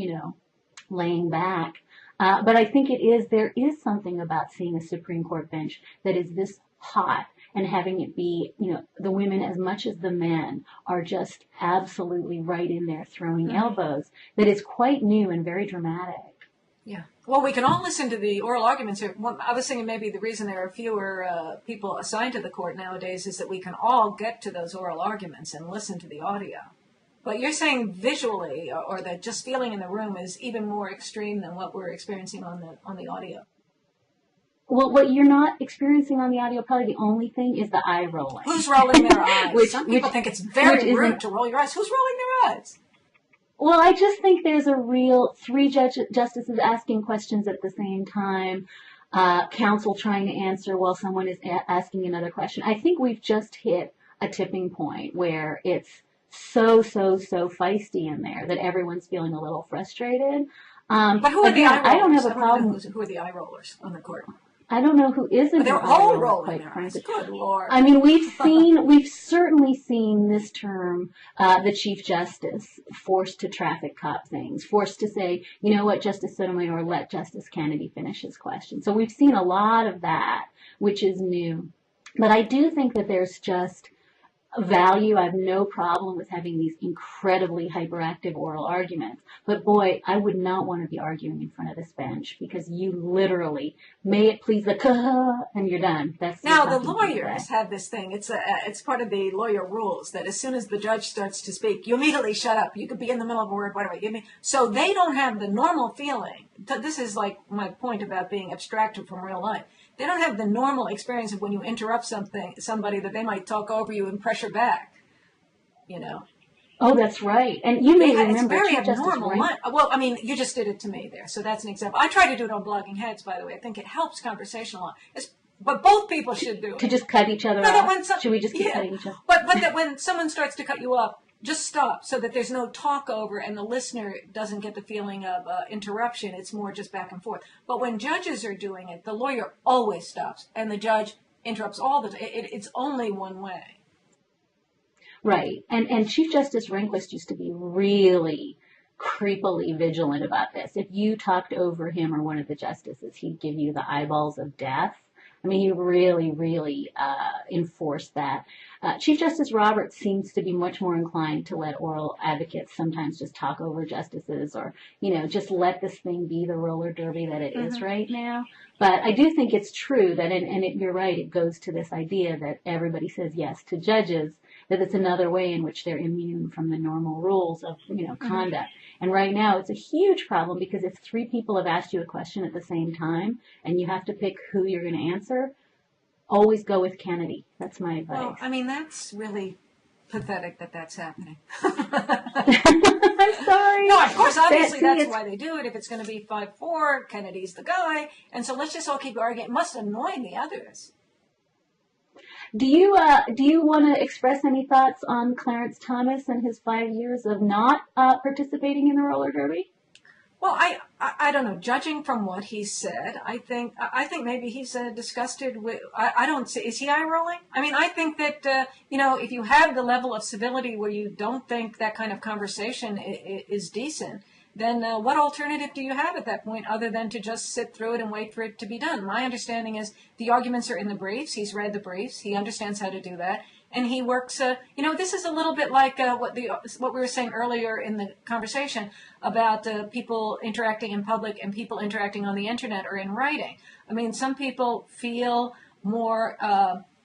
laying back. But I think there is something about seeing a Supreme Court bench that is this hot and having it be, the women as much as the men are just absolutely right in there throwing elbows, that is quite new and very dramatic. Yeah. Well, we can all listen to the oral arguments here. I was thinking maybe the reason there are fewer people assigned to the court nowadays is that we can all get to those oral arguments and listen to the audio. But you're saying visually, or that just feeling in the room is even more extreme than what we're experiencing on the audio. Well, what you're not experiencing on the audio, probably the only thing is the eye rolling. Who's rolling their eyes? Some people think it's very rude to roll your eyes. Who's rolling their eyes? Well, I just think there's a real 3 justices asking questions at the same time, counsel trying to answer while someone is asking another question. I think we've just hit a tipping point where it's so feisty in there that everyone's feeling a little frustrated. But who are the eye rollers? I don't have a problem. Who are the eye rollers on the court? I don't know who isn't. They're an all eye roller, rolling quite their eyes. frankly. Good Lord. I mean, we've certainly seen this term, the Chief Justice forced to traffic cop things, forced to say, you know what, Justice Sotomayor, let Justice Kennedy finish his question. So we've seen a lot of that, which is new. But I do think that there's just value. I have no problem with having these incredibly hyperactive oral arguments. But boy, I would not want to be arguing in front of this bench because you literally, may it please the and you're done. That's now the lawyers have this thing. It's part of the lawyer rules that as soon as the judge starts to speak, you immediately shut up. You could be in the middle of a word, whatever. So they don't have the normal feeling. This is like my point about being abstracted from real life. They don't have the normal experience of when you interrupt somebody that they might talk over you and pressure back, you know. Oh, that's right. And you may remember, it's very abnormal. Well, I mean, you just did it to me there, so that's an example. I try to do it on Blogging Heads, by the way. I think it helps conversation a lot. But both people should do it. To just cut each other off? Should we just keep cutting each other? But that when someone starts to cut you off, just stop so that there's no talk over and the listener doesn't get the feeling of interruption. It's more just back and forth. But when judges are doing it, the lawyer always stops and the judge interrupts all the time. It's only one way. Right. And Chief Justice Rehnquist used to be really creepily vigilant about this. If you talked over him or one of the justices, he'd give you the eyeballs of death. I mean, he really, really enforced that. Chief Justice Roberts seems to be much more inclined to let oral advocates sometimes just talk over justices or, you know, just let this thing be the roller derby that it is right now. But I do think it's true that, you're right, it goes to this idea that everybody says yes to judges, that it's another way in which they're immune from the normal rules of, you know, conduct. And right now it's a huge problem because if three people have asked you a question at the same time and you have to pick who you're going to answer, always go with Kennedy. That's my advice. Well, I mean, that's really pathetic that that's happening. I'm sorry. No, of course, obviously that's why they do it. If it's going to be 5-4, Kennedy's the guy. And so let's just all keep arguing. It must annoy the others. Do you want to express any thoughts on Clarence Thomas and his 5 years of not participating in the roller derby? Well, I don't know. Judging from what he said, I think maybe he's disgusted with. I don't see. Is he eye rolling? I mean, I think that you know, if you have the level of civility where you don't think that kind of conversation is decent, then what alternative do you have at that point other than to just sit through it and wait for it to be done? My understanding is the arguments are in the briefs. He's read the briefs. He understands how to do that. And he works, you know, this is a little bit like what we were saying earlier in the conversation about people interacting in public and people interacting on the internet or in writing. I mean, some people feel more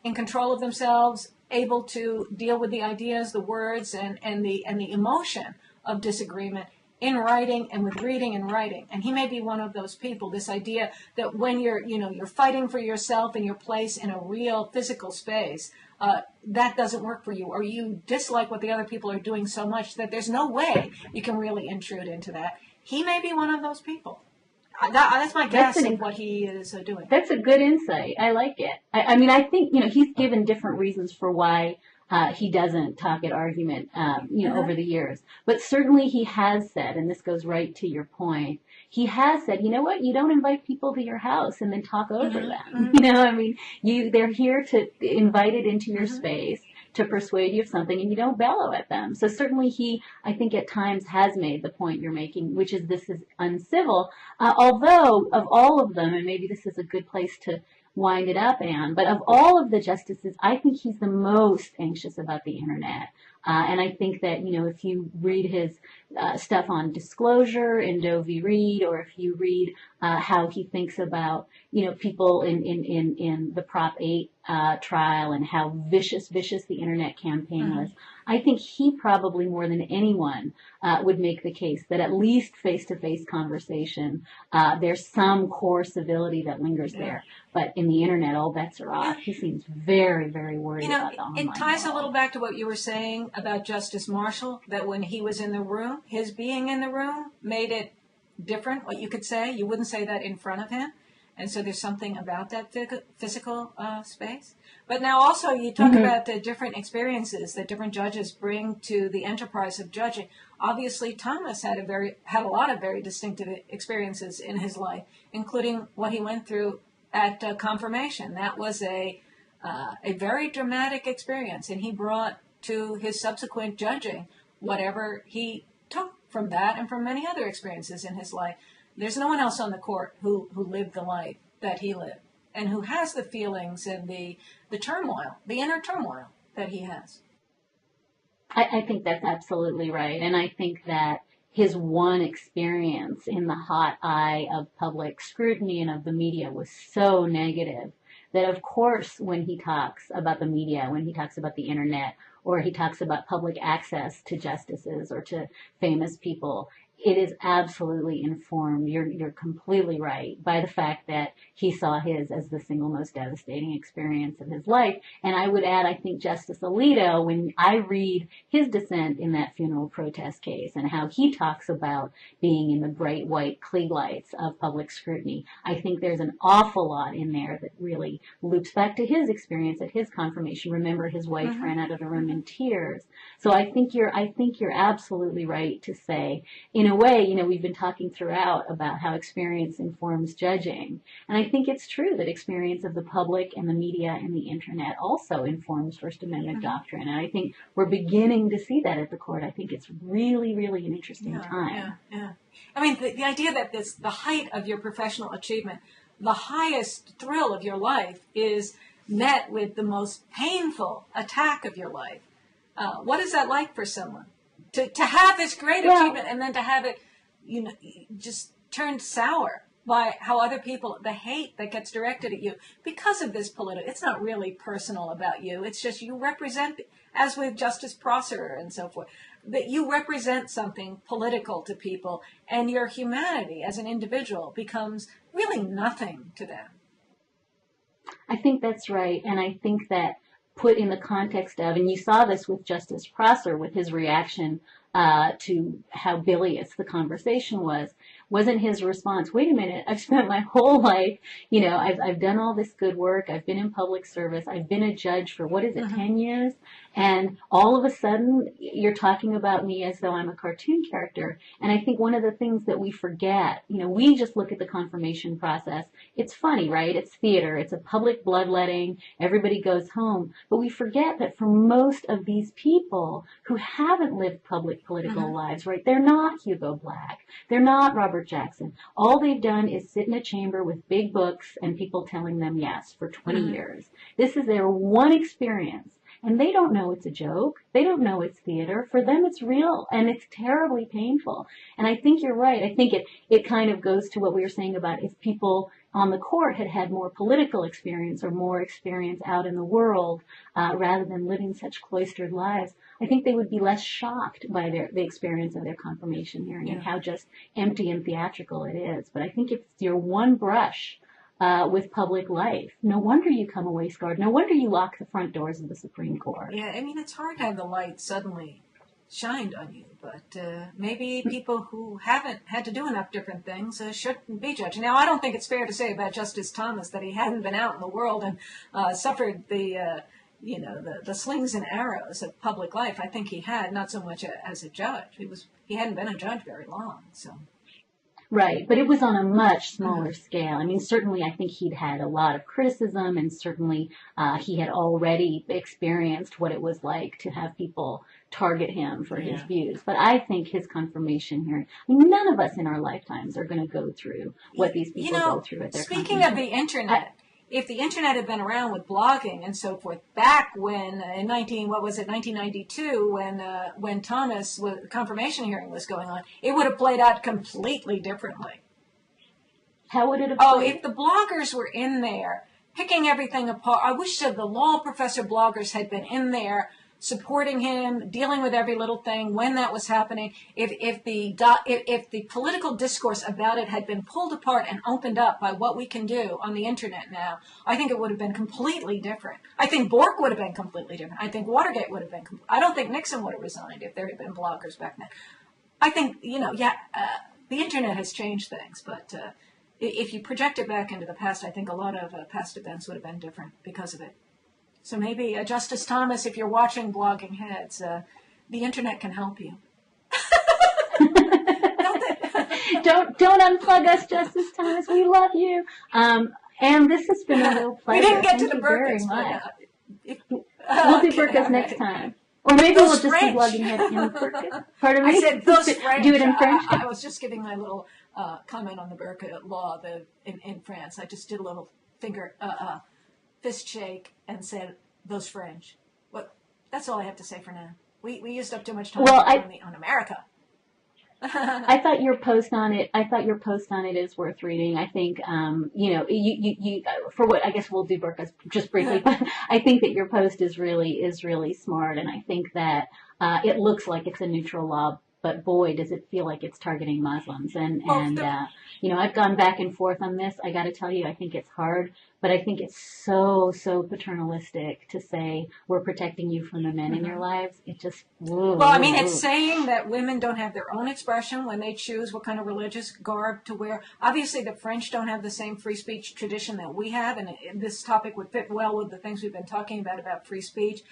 in control of themselves, able to deal with the ideas, the words, and the emotion of disagreement in writing and with reading and writing. And he may be one of those people, this idea that when you're fighting for yourself and your place in a real physical space, that doesn't work for you, or you dislike what the other people are doing so much that there's no way you can really intrude into that. He may be one of those people. That's my guess of what he is doing. That's a good insight. I like it. I mean, I think, you know, he's given different reasons for why he doesn't talk at argument, over the years. But certainly he has said, and this goes right to your point, he has said, you know what, you don't invite people to your house and then talk over them. You know, I mean, they're here to invite it into your space to persuade you of something, and you don't bellow at them. So certainly he, I think at times, has made the point you're making, which is this is uncivil. Although of all of them, and maybe this is a good place to wind it up, Anne, but of all of the justices, I think he's the most anxious about the internet. And I think that, you know, if you read his stuff on disclosure in Doe v. Reed, or if you read how he thinks about, you know, people in the Prop 8 trial and how vicious the internet campaign was, I think he probably more than anyone would make the case that at least face-to-face conversation, there's some core civility that lingers there. But in the internet, all bets are off. He seems very, very worried about the online it ties world. a little back to what you were saying about Justice Marshall, that when he was in the room, his being in the room made it different, what you could say. You wouldn't say that in front of him. And so there's something about that physical space. But now also you talk about the different experiences that different judges bring to the enterprise of judging. Obviously, Thomas had a lot of very distinctive experiences in his life, including what he went through at confirmation. That was a very dramatic experience, and he brought to his subsequent judging whatever he took from that and from many other experiences in his life. There's no one else on the court who lived the life that he lived and who has the feelings and the turmoil, the inner turmoil that he has. I think that's absolutely right. And I think that his one experience in the hot eye of public scrutiny and of the media was so negative that, of course, when he talks about the media, when he talks about the internet, or he talks about public access to justices or to famous people, it is absolutely informed, you're completely right, by the fact that he saw his as the single most devastating experience of his life. And I would add, I think Justice Alito, when I read his dissent in that funeral protest case and how he talks about being in the bright white Klieg lights of public scrutiny, I think there's an awful lot in there that really loops back to his experience at his confirmation. Remember, his wife ran out of the room in tears. So I think you're absolutely right to say, in a way, we've been talking throughout about how experience informs judging. And I think it's true that experience of the public and the media and the internet also informs First Amendment doctrine. And I think we're beginning to see that at the court. I think it's really, really an interesting time. Yeah. I mean, the idea that the height of your professional achievement, the highest thrill of your life, is met with the most painful attack of your life. What is that like for someone? To have this great achievement and then to have it, just turned sour by how other people, the hate that gets directed at you because of this political, it's not really personal about you. It's just you represent, as with Justice Prosser and so forth, that you represent something political to people, and your humanity as an individual becomes really nothing to them. I think that's right. And I think that put in the context of, and you saw this with Justice Prosser with his reaction to how bilious the conversation wasn't his response, wait a minute, I've spent my whole life, I've done all this good work, I've been in public service, I've been a judge for, 10 years? And all of a sudden, you're talking about me as though I'm a cartoon character. And I think one of the things that we forget, we just look at the confirmation process. It's funny, right? It's theater. It's a public bloodletting. Everybody goes home. But we forget that for most of these people who haven't lived public political lives, right? They're not Hugo Black. They're not Robert Jackson. All they've done is sit in a chamber with big books and people telling them yes for 20 years. This is their one experience. And they don't know it's a joke. They don't know it's theater. For them, it's real, and it's terribly painful. And I think you're right. I think it kind of goes to what we were saying about if people on the court had more political experience or more experience out in the world rather than living such cloistered lives, I think they would be less shocked by the experience of their confirmation hearing and how just empty and theatrical it is. But I think it's your one brush with public life. No wonder you come away scarred. No wonder you lock the front doors of the Supreme Court. Yeah, I mean, it's hard to have the light suddenly shined on you, but maybe people who haven't had to do enough different things shouldn't be judged. Now, I don't think it's fair to say about Justice Thomas that he hadn't been out in the world and suffered the slings and arrows of public life. I think he had, not so much as a judge. He hadn't been a judge very long, so. Right, but it was on a much smaller scale. I mean, certainly I think he'd had a lot of criticism, and certainly he had already experienced what it was like to have people target him for his views. But I think his confirmation hearing, none of us in our lifetimes are going to go through what these people go through at their Speaking of the internet, if the internet had been around with blogging and so forth back when in 1992 when Thomas confirmation hearing was going on, it would have played out completely differently. How would it have played? If the bloggers were in there picking everything apart, I wish the law professor bloggers had been in there supporting him, dealing with every little thing when that was happening. If the political discourse about it had been pulled apart and opened up by what we can do on the internet now, I think it would have been completely different. I think Bork would have been completely different. I think Watergate would have been. I don't think Nixon would have resigned if there had been bloggers back then. I think the internet has changed things, but if you project it back into the past, I think a lot of past events would have been different because of it. So maybe, Justice Thomas, if you're watching Blogging Heads, the internet can help you. Don't unplug us, Justice Thomas. We love you. And this has been a real pleasure. We didn't get Thank to the you very burqas, much. but We'll do burqas all next right. time. Or maybe Those we'll just French. do blogging heads in burqas. Pardon me? I said those French. Do it in French? I was just giving my little comment on the burqa law in France. I just did a little fist shake and said those French. What? That's all I have to say for now. We used up too much time on America. I thought your post on it is worth reading. I think, you for what, I guess we'll do burqas just briefly, but I think that your post is really smart. And I think that, it looks like it's a neutral law, but boy, does it feel like it's targeting Muslims. I've gone back and forth on this. I got to tell you, I think it's hard, but I think it's so paternalistic to say we're protecting you from the men in your lives. It just, it's saying that women don't have their own expression when they choose what kind of religious garb to wear. Obviously, the French don't have the same free speech tradition that we have, and this topic would fit well with the things we've been talking about free speech,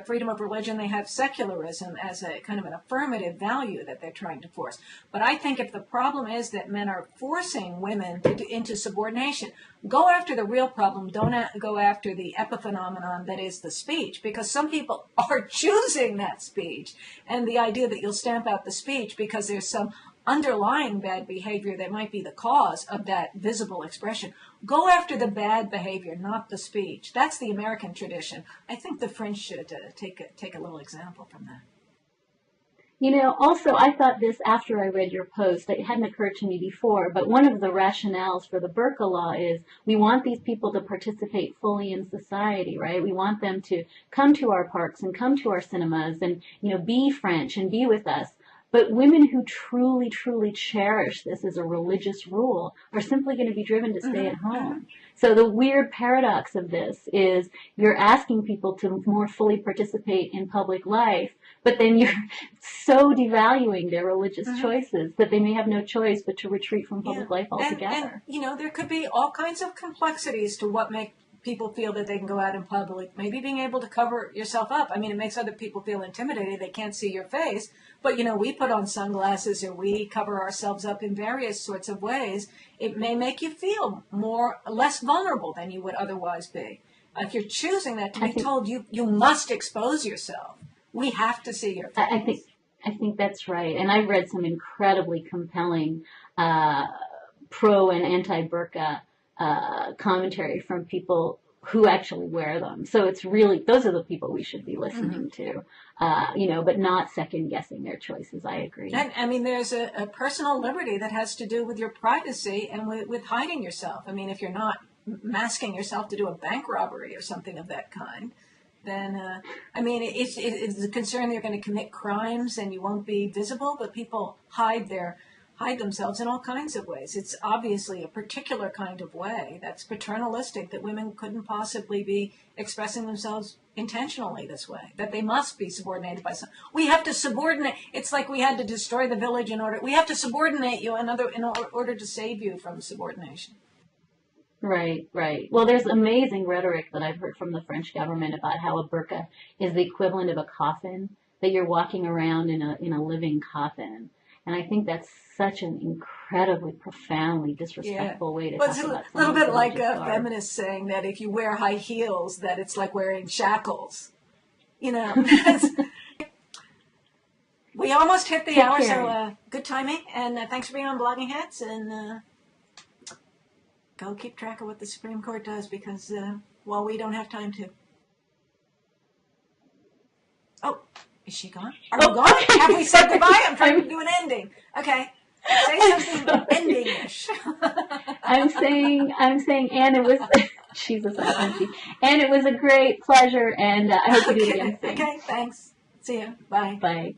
freedom of religion. They have secularism as a kind of an affirmative value that they're trying to force. But I think if the problem is that men are forcing women into subordination, go after the real problem. Don't go after the epiphenomenon that is the speech, because some people are choosing that speech. And the idea that you'll stamp out the speech because there's some underlying bad behavior that might be the cause of that visible expression. Go after the bad behavior, not the speech. That's the American tradition. I think the French should take a little example from that. Also, I thought this after I read your post. It hadn't occurred to me before, but one of the rationales for the burqa law is we want these people to participate fully in society, right? We want them to come to our parks and come to our cinemas and, be French and be with us. But women who truly cherish this as a religious rule are simply going to be driven to stay at home. So the weird paradox of this is you're asking people to more fully participate in public life, but then you're so devaluing their religious choices that they may have no choice but to retreat from public life altogether. And there could be all kinds of complexities to what make people feel that they can go out in public. Maybe being able to cover yourself up. I mean, it makes other people feel intimidated. They can't see your face. But, we put on sunglasses or we cover ourselves up in various sorts of ways. It may make you feel less vulnerable than you would otherwise be. If you're choosing that to be told you must expose yourself, we have to see your face. I think that's right. And I've read some incredibly compelling pro and anti-burqa commentary from people who actually wear them. So it's really, those are the people we should be listening to, but not second guessing their choices. I agree. And there's a personal liberty that has to do with your privacy and with hiding yourself. I mean, if you're not masking yourself to do a bank robbery or something of that kind, then, it's a concern they're going to commit crimes and you won't be visible, but people hide themselves in all kinds of ways. It's obviously a particular kind of way that's paternalistic, that women couldn't possibly be expressing themselves intentionally this way, that they must be subordinated by some. We have to subordinate. It's like we had to destroy the village we have to subordinate you in order to save you from subordination. Right. Well, there's amazing rhetoric that I've heard from the French government about how a burqa is the equivalent of a coffin, that you're walking around in a living coffin. And I think that's such an incredibly, profoundly disrespectful way to talk about something. It's a little bit like a feminist saying that if you wear high heels, that it's like wearing shackles. We almost hit the hour, so good timing. And thanks for being on Blogging Heads. And go keep track of what the Supreme Court does, because, we don't have time to. Oh. Is she gone? Are we gone? Have we said goodbye? I'm trying to do an ending. Okay. Say something ending-ish. I'm saying, and it was, she's a sausage. And it was a great pleasure, and I hope you do it again soon. Okay, thanks. See you. Bye. Bye.